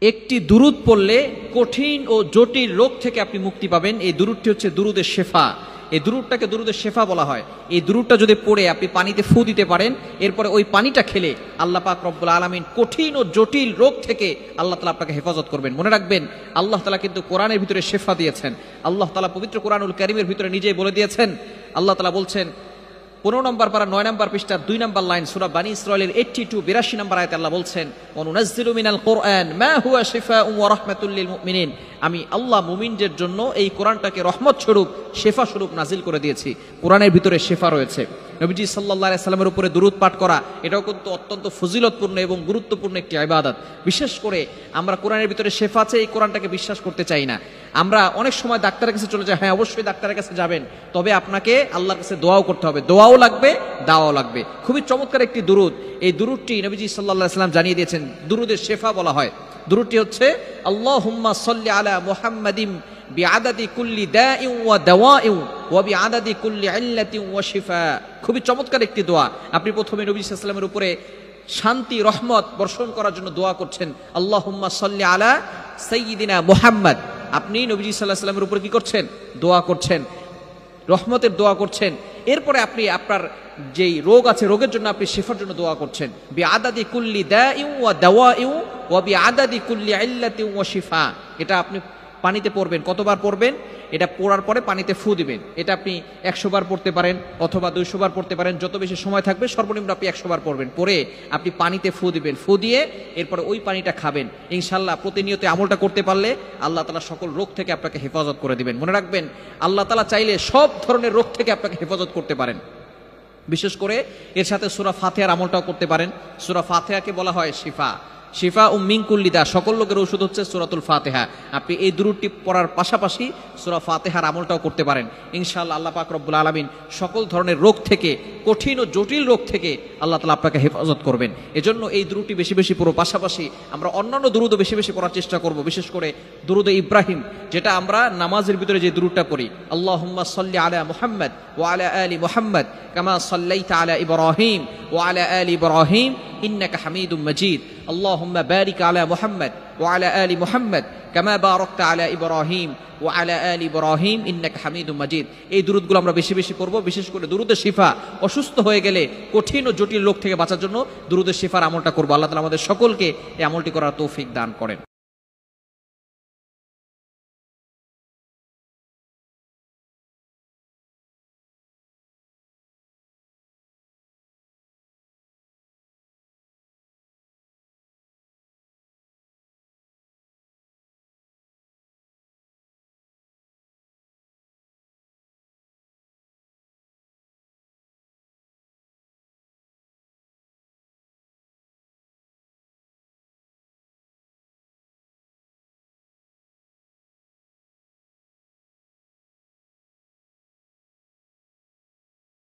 একটি দুরূদ পড়লে কঠিন ও জটিল রোগ থেকে আপনি মুক্তি পাবেন। এই দুরূদটি হচ্ছে দুরুদে শেফা। এই দুরূদটাকে দুরুদে শেফা বলা হয়। এই দুরূদটা যদি পড়ে আপনি পানিতে ফু দিতে পারেন, এরপরে ওই পানিটা খেলে আল্লাহ পাক রব্বুল আলামিন কঠিন ও জটিল রোগ থেকে আল্লাহ তাআলা আপনাকে হেফাজত করবেন। মনে রাখবেন, আল্লাহ তাআলা কিন্তু কোরআনের ভিতরে শেফা দিয়েছেন। আল্লাহ তাআলা পবিত্র কোরআনুল কারীমের ভিতরে নিজেই বলে দিয়েছেন। আল্লাহ তাআলা বলছেন 15 নম্বর পারা 9 নম্বর পৃষ্ঠা 2 নম্বর লাইন সূরা বানী ইসরাঈলের 82 নম্বর আয়াতে আল্লাহ বলছেন, ওয়ানুনাজ্জিলু মিনাল কুরআন মা হুয়া শিফাউন ওয়া রাহমাতুল লিল মুমিনিন। আমি আল্লাহ মুমিনদের জন্য এই কোরআনটাকে রহমত স্বরূপ, শেফা স্বরূপ নাজিল করে দিয়েছি। কোরআনের ভিতরে শেফা রয়েছে। নবীজি সাল্লাল্লাহু আলাইহি সাল্লামের উপরে দুরূদ পাঠ করা এটাও কিন্তু অত্যন্ত ফজিলতপূর্ণ এবং গুরুত্বপূর্ণ একটি ইবাদত। বিশেষ করে আমরা কোরআনের ভিতরে শেফা আছে এই কোরআনটাকে বিশ্বাস করতে চাই না। আমরা অনেক সময় ডাক্তারের কাছে চলে যাই। হ্যাঁ, অবশ্যই ডাক্তারের কাছে যাবেন, তবে আপনাকে আল্লাহর কাছে দোয়াও করতে হবে। দোয়াও লাগবে, দাওয়াও লাগবে। খুবই চমৎকার একটি দুরূদ। এই দুরূদটি নবীজি সাল্লাল্লাহু আলাইহি সাল্লাম জানিয়ে দিয়েছেন। দুরূদের শেফা বলা হয়। দুরূদটি হচ্ছে আল্লাহুম্মা সাল্লি আলা মুহাম্মাদিন বিআদাদি কুল্লি দাইন ওয়া দাওয়াইন ওয়া বিআদাদি কুল্লি ইল্লাতিন ওয়া শিফা। খুবই চমৎকার একটি দোয়া। আপনি প্রথমে নবী সাল্লাল্লাহু আলাইহি ওয়াসাল্লামের উপরে শান্তি রহমত বর্ষণ করার জন্য দোয়া করছেন, আল্লাহুম্মা সাল্লি আলা সাইয়্যিদিনা মুহাম্মাদ। আপনি নবীজি সাল্লাল্লাহু আলাইহি ওয়াসাল্লামের উপরে কি করছেন? দোয়া করছেন, রহমতের দোয়া করছেন। এরপরে আপনি আপনার যেই রোগ আছে রোগের জন্য আপনি শিফার জন্য দোয়া করছেন, বিআদাদি কুল্লি দাইন ওয়া দাওয়াইন ওয়া বিআদাদি কুল্লি ইল্লাতিন ওয়া শিফা। এটা আপনি পানিতে পড়বেন। কতবার পড়বেন? এটা পড়ার পরে পানিতে ফু দিবেন। এটা আপনি 100 বার পড়তে পারেন অথবা 200 বার পড়তে পারেন। যত বেশি সময় থাকবে সর্বনিম্ন আপনি 100 বার পড়বেন। পরে আপনি পানিতে ফু দিবেন। ফু দিয়ে এরপরে ওই পানিটা খাবেন। ইনশাআল্লাহ প্রতিনিয়ত আমলটা করতে পারলে আল্লাহ তাআলা সকল রোগ থেকে আপনাকে হেফাজত করে দিবেন। মনে রাখবেন, আল্লাহ তাআলা চাইলে সব ধরনের রোগ থেকে আপনাকে হেফাজত করতে পারেন। বিশেষ করে এর সাথে সূরা ফাতিহার আমলটাও করতে পারেন। সূরা ফাতিহাকে বলা হয় শিফা। শিফা মিন কুল্লি দা, সকল লোকের ওষুধ হচ্ছে সূরাতুল ফাতিহা। আপনি এই দুরূদটি পড়ার পাশাপাশি সূরা ফাতিহার আমলটাও করতে পারেন। ইনশাআল্লাহ আল্লাহ পাক রব্বুল আলামিন সকল ধরনের রোগ থেকে, কঠিন ও জটিল রোগ থেকে আল্লাহ তাআলা আপনাকে হেফাজত করবেন। এজন্য এই দুরূদটি বেশি বেশি পড়ো। পাশাপাশি আমরা অন্যান্য দুরূদও বেশি বেশি পড়ার চেষ্টা করব। বিশেষ করে দুরূদে ইব্রাহিম, যেটা আমরা নামাজের ভিতরে যে দুরূদটা পড়ি, আল্লাহুম্মা সাল্লি আলা মুহাম্মাদ ওয়া আলা আলি মুহাম্মাদ কামা সাল্লাইতা আলা ইব্রাহিম ওয়া আলা আলি ইব্রাহিম ইন্নাকা হামিদুম মাজিদ। আল্লাহুম্মা বারিক আলা মুহাম্মাদ ওয়া আলা আলি মুহাম্মাদ কামা বারাকতা আলা ইব্রাহিম ওয়া আলা আলি ইব্রাহিম ইন্নাকা হামিদুম মাজিদ। এই দুরূদগুলো আমরা বেশি বেশি পড়ব। বিশেষ করে দুরূদে শিফা, অসুস্থ হয়ে গেলে কঠিন ও জটিল রোগ থেকে বাঁচার জন্য দুরূদে শিফার আমলটা করব। আল্লাহ তাআলা আমাদের সকলকে এই আমলটি করার তৌফিক দান করেন।